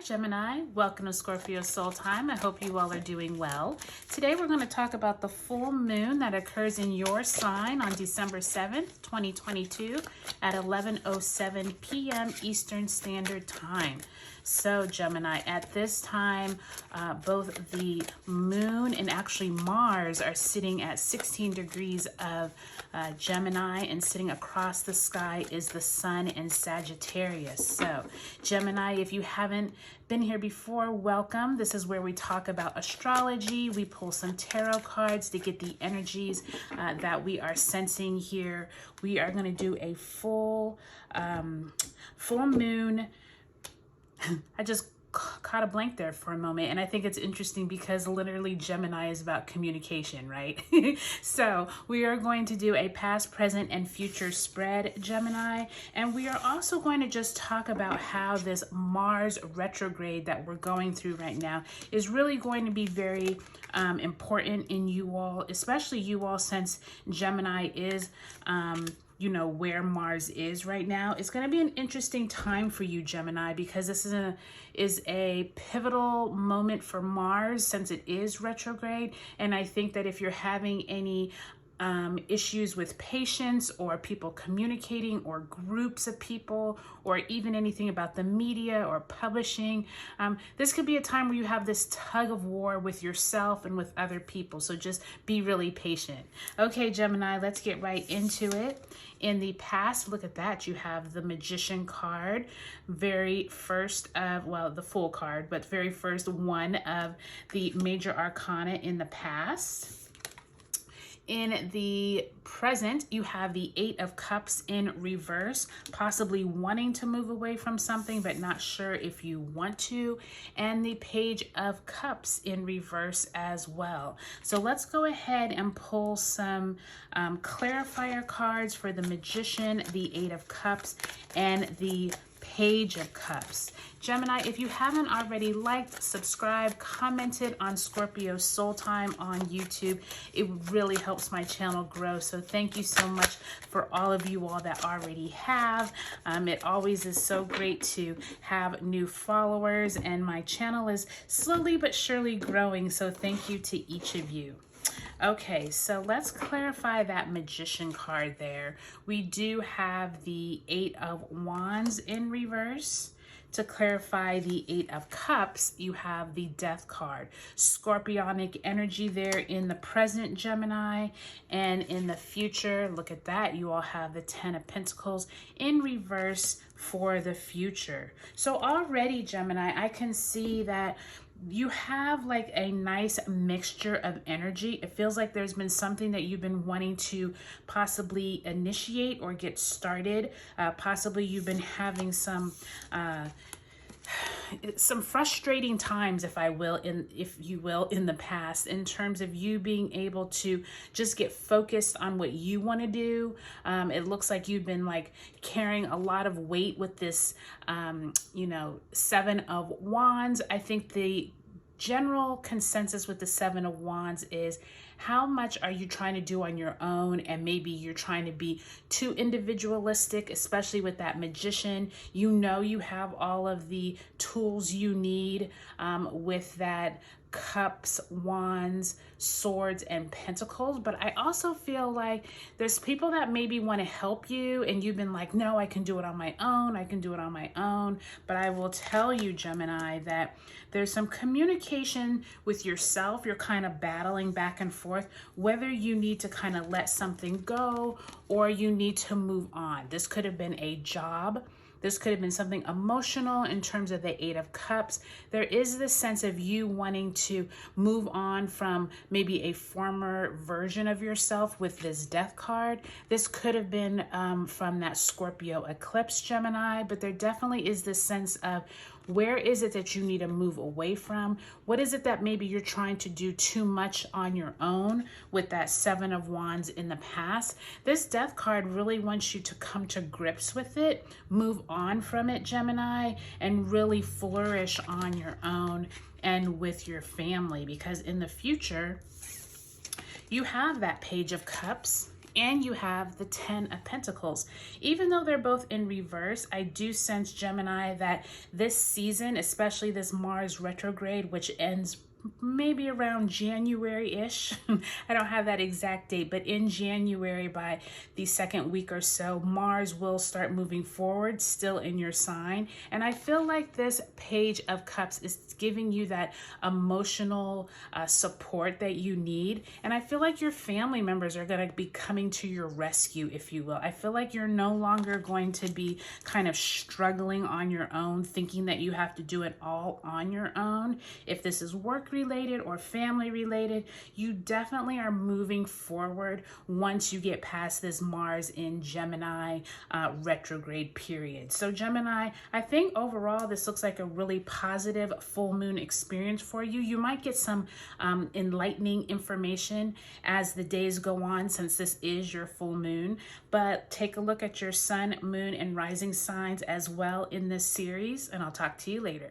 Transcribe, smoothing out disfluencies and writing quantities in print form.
Gemini, welcome to Scorpio Soul Time. I hope you all are doing well. Today we're going to talk about the full moon that occurs in your sign on December 7th, 2022 at 11:07 p.m. Eastern Standard Time. So Gemini, at this time, both the moon and actually Mars are sitting at 16 degrees of Gemini, and sitting across the sky is the sun and Sagittarius. So Gemini, if you haven't been here before, welcome. This is where we talk about astrology. We pull some tarot cards to get the energies that we are sensing here. We are going to do a full moon. I just caught a blank there for a moment, and I think it's interesting because literally Gemini is about communication, right? So we are going to do a past, present, and future spread, Gemini, and we are also going to just talk about how this Mars retrograde that we're going through right now is really going to be very important in you all, especially you all, since Gemini is where Mars is right now. It's going to be an interesting time for you, Gemini, because this is a pivotal moment for Mars since it is retrograde. And I think that if you're having any issues with patience or people communicating or groups of people or even anything about the media or publishing, this could be a time where you have this tug of war with yourself and with other people. So just be really patient. Okay, Gemini, let's get right into it. In the past, look at that, you have the Magician card, very first of, well, the full card, but very first one of the major arcana in the past. In the present, you have the Eight of Cups in reverse, possibly wanting to move away from something, but not sure if you want to, and the Page of Cups in reverse as well. So let's go ahead and pull some clarifier cards for the Magician, the Eight of Cups, and the Page of Cups. Gemini, if you haven't already liked, subscribed, commented on Scorpio Soul Time on YouTube, it really helps my channel grow. So thank you so much for all of you all that already have. It always is so great to have new followers, and my channel is slowly but surely growing. So thank you to each of you. Okay, so let's clarify that Magician card there. We do have the Eight of Wands in reverse. To clarify the Eight of Cups, you have the Death card. Scorpionic energy there in the present, Gemini. And in the future, look at that, you all have the Ten of Pentacles in reverse for the future. So already, Gemini, I can see that you have like a nice mixture of energy. It feels like there's been something that you've been wanting to possibly initiate or get started. Possibly you've been having some frustrating times, if you will, in the past, in terms of you being able to just get focused on what you want to do. It looks like you've been like carrying a lot of weight with this, Seven of Wands. I think the general consensus with the Seven of Wands is how much are you trying to do on your own, and maybe you're trying to be too individualistic, especially with that Magician. You know you have all of the tools you need with that Cups, Wands, Swords, and Pentacles. But I also feel like there's people that maybe want to help you, and you've been like, no, I can do it on my own. I can do it on my own. But I will tell you, Gemini, that there's some communication with yourself. You're kind of battling back and forth, whether you need to kind of let something go or you need to move on. This could have been a job. This could have been something emotional in terms of the Eight of Cups. There is this sense of you wanting to move on from maybe a former version of yourself with this Death card. This could have been from that Scorpio eclipse, Gemini, but there definitely is this sense of where is it that you need to move away from? What is it that maybe you're trying to do too much on your own with that Seven of Wands in the past? This Death card really wants you to come to grips with it, move on from it, Gemini, and really flourish on your own and with your family, because in the future, you have that Page of Cups And you have the 10 of Pentacles. Even though they're both in reverse, I do sense, Gemini, that this season, especially this Mars retrograde, which ends maybe around January-ish. I don't have that exact date, but in January, by the second week or so, Mars will start moving forward, still in your sign. And I feel like this Page of Cups is giving you that emotional support that you need. And I feel like your family members are going to be coming to your rescue, if you will. I feel like you're no longer going to be kind of struggling on your own, thinking that you have to do it all on your own. If this is work related or family related, you definitely are moving forward once you get past this Mars in Gemini retrograde period. So Gemini, I think overall this looks like a really positive full moon experience for you. You might get some enlightening information as the days go on, since this is your full moon, but take a look at your sun, moon, and rising signs as well in this series, and I'll talk to you later.